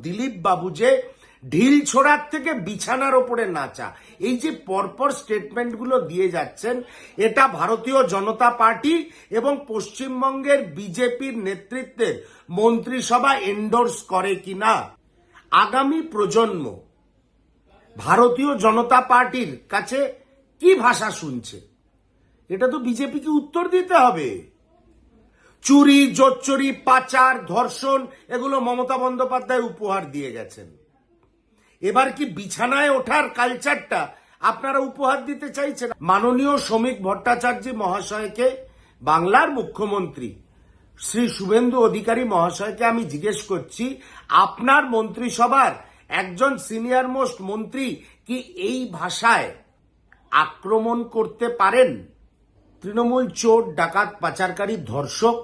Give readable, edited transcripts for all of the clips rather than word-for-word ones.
দিলীপ বাবু যে ঢিল ছোড়ার থেকে বিছানার ওপরে নাচা, এই যে পরপর স্টেটমেন্টগুলো দিয়ে যাচ্ছেন, এটা ভারতীয় জনতা পার্টি এবং পশ্চিমবঙ্গের বিজেপির নেতৃত্বের মন্ত্রিসভা এন্ডোর্স করে কিনা। আগামী প্রজন্ম ভারতীয় জনতা পার্টির কাছে কি ভাষা শুনছে, এটা তো বিজেপিকে উত্তর দিতে হবে। চুরি, জোচ্চুরি, পাচার, ধর্ষণ এগুলো মমতা বন্দ্যোপাধ্যায় উপহার দিয়ে গেছেন। এবার কি বিছানায় ওঠার কালচারটা আপনারা উপহার দিতে চাইছেন? মাননীয় শ্রমিক ভট্টাচার্য মহাশয়কে, বাংলার মুখ্যমন্ত্রী শ্রী শুভেন্দু অধিকারী মহাশয়কে আমি জিজ্ঞেস করছি, আপনার মন্ত্রিসভার একজন সিনিয়র মোস্ট মন্ত্রী কি এই ভাষায় আক্রমণ করতে পারেন? তৃণমূল চোর, ডাকাত, পাচারকারী, ধর্ষক,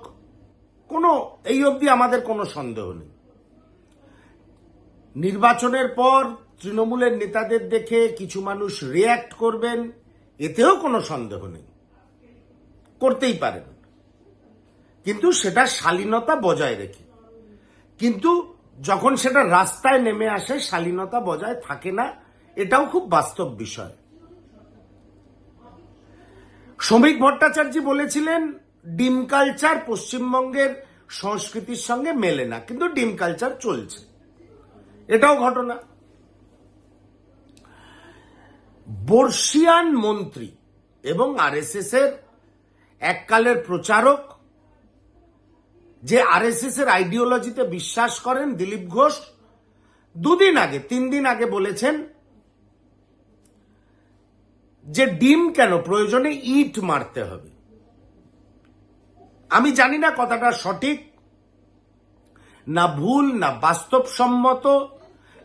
এই অবধি আমাদের কোনো সন্দেহ নেই। নির্বাচনের পর তৃণমূলের নেতাদের দেখে কিছু মানুষ রিয়্যাক্ট করবেন, এতেও কোনো সন্দেহ নেই, করতেই পারেন, কিন্তু সেটা শালীনতা বজায় রেখে। কিন্তু যখন সেটা রাস্তায় নেমে আসে, শালীনতা বজায় থাকে না, এটাও খুব বাস্তব বিষয়। শ্রমিক ভট্টাচার্য বলেছিলেন ডিম কালচার পশ্চিমবঙ্গের সংস্কৃতির সঙ্গে মেলে না, কিন্তু ডিম কালচার চলছে, এটাও ঘটনা। বর্ষিয়ান মন্ত্রী এবং আরএসএস এর এককালের প্রচারক, যে আরএসএস এর আইডিওলজিতে বিশ্বাস করেন, দিলীপ ঘোষ 3 দিন আগে বলেছেন যে ডিম কেন, প্রয়োজনে ইট মারতে হবে। আমি জানি না কথাটা সঠিক না ভুল, না বাস্তবসম্মত,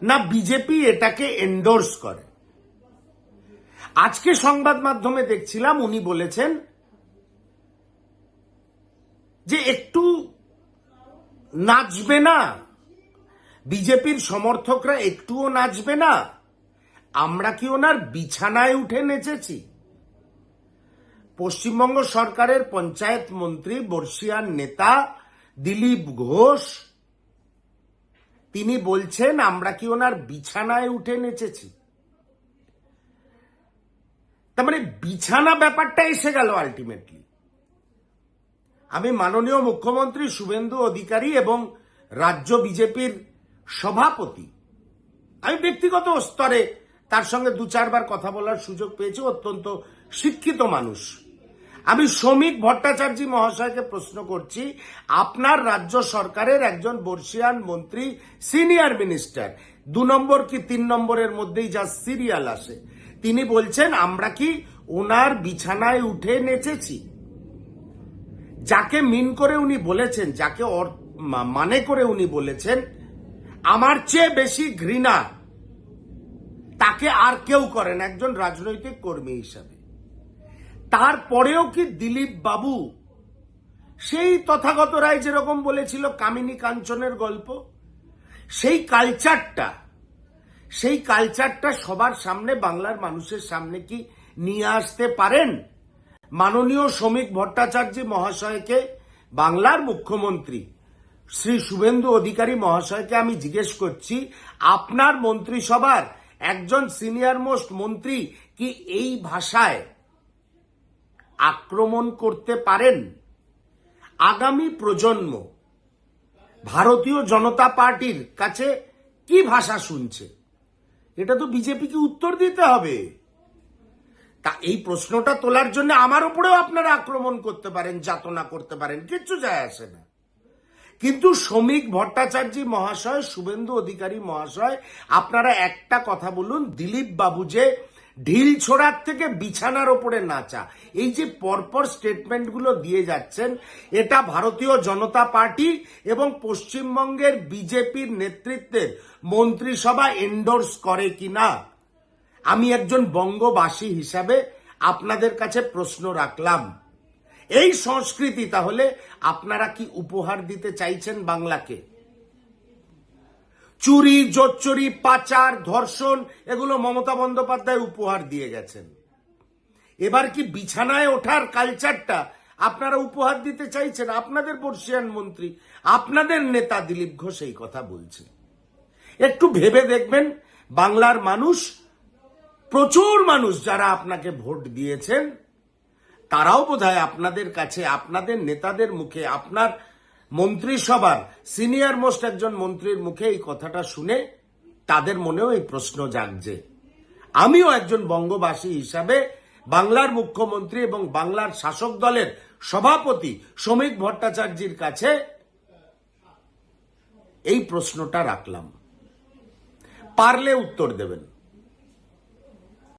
না বিজেপি এটাকে এন্ডোর্স করে। আজকে সংবাদ মাধ্যমে দেখছিলাম উনি বলেছেন যে একটু নাচবে না, বিজেপির সমর্থকরা একটুও নাচবে না, আমরা কি ওনার বিছানায় উঠে নেচেছি? পশ্চিমবঙ্গ সরকারের পঞ্চায়েত মন্ত্রী, বর্ষিয়ান নেতা দিলীপ ঘোষ, তিনি বলছেন আমরা কি ওনার বিছানায় উঠে নেচেছি? তার মানে বিছানা ব্যাপারটা এসে গেল আলটিমেটলি। আমি মাননীয় মুখ্যমন্ত্রী শুভেন্দু অধিকারী এবং রাজ্য বিজেপির সভাপতি, আমি ব্যক্তিগত স্তরে তার সঙ্গে 2-4 বার কথা বলার সুযোগ পেয়েছি, অত্যন্ত শিক্ষিত মানুষ। আমি শ্রমিক ভট্টাচার্য মহাশয়কে প্রশ্ন করছি, আপনার রাজ্য সরকারের একজন বর্ষিয়ান মন্ত্রী, সিনিয়র মিনিস্টার, 2 নম্বর কি 3 নম্বরের মধ্যেই যা সিরিয়াল আসে, তিনি বলছেন আমরা কি ওনার বিছানায় উঠে নেচেছি? যাকে মিন করে উনি বলেছেন, যাকে মানে করে উনি বলেছেন আমার চেয়ে বেশি ঘৃণা তাকে আর কেউ করেন একজন রাজনৈতিক কর্মী হিসাবে। তারপরেও কি দিলীপ বাবু সেই তথাগত রায় যেরকম বলেছিল কামিনী কাঞ্চনের গল্প, সেই কালচারটা সবার সামনে, বাংলার মানুষের সামনে কি নিয়ে আসতে পারেন? মাননীয় শ্রমিক ভট্টাচার্য মহাশয়কে, বাংলার মুখ্যমন্ত্রী শ্রী শুভেন্দু অধিকারী মহাশয়কে আমি জিজ্ঞেস করছি, আপনার মন্ত্রিসভার একজন সিনিয়র মোস্ট মন্ত্রী কি এই ভাষায় আক্রমণ করতে পারেন? আগামী প্রজন্ম ভারতীয় জনতা পার্টির কাছে কি ভাষা শুনছে, এটা তো বিজেপিকে উত্তর দিতে হবে। তা এই প্রশ্নটা তোলার জন্য আমার উপরেও আপনারা আক্রমণ করতে পারেন, যাতনা করতে পারেন, কিচ্ছু যায় আসে না। কিন্তু শ্রমিক ভট্টাচার্য মহাশয়, শুভেন্দু অধিকারী মহাশয়, আপনারা একটা কথা বলুন, দিলীপ বাবু যে ঢিল ছোড়ার থেকে বিছানার ওপরে নাচা, এই যে পরপর স্টেটমেন্টগুলো দিয়ে যাচ্ছেন, এটা ভারতীয় জনতা পার্টি এবং পশ্চিমবঙ্গের বিজেপির নেতৃত্বের মন্ত্রিসভা এন্ডোর্স করে কিনা। আমি একজন বঙ্গবাসী হিসাবে আপনাদের কাছে প্রশ্ন রাখলাম, এই সংস্কৃতি তাহলে আপনারা কি উপহার দিতে চাইছেন বাংলাকে? চুরি, জোচ্চুরি, পাচার, ধর্ষণ এগুলো মমতা বন্দ্যোপাধ্যায় উপহার দিয়ে গেছেন। এবার কি বিছানায় ওঠার কালচারটা আপনারা উপহার দিতে চাইছেন? আপনাদের বর্ষিয়ান মন্ত্রী, আপনাদের নেতা দিলীপ ঘোষ এই কথা বলছে। একটু ভেবে দেখবেন, বাংলার মানুষ, প্রচুর মানুষ যারা আপনাকে ভোট দিয়েছেন, তারাও বোধহয় আপনাদের কাছে, আপনাদের নেতাদের মুখে, আপনার মন্ত্রিসভার সিনিয়র মোস্ট একজন মন্ত্রীর মুখে এই কথাটা শুনে তাদের মনেও এই প্রশ্ন জাগছে। আমিও একজন বঙ্গবাসী হিসাবে বাংলার মুখ্যমন্ত্রী এবং বাংলার শাসক দলের সভাপতি শ্রমিক ভট্টাচার্যের কাছে এই প্রশ্নটা রাখলাম, পারলে উত্তর দেবেন।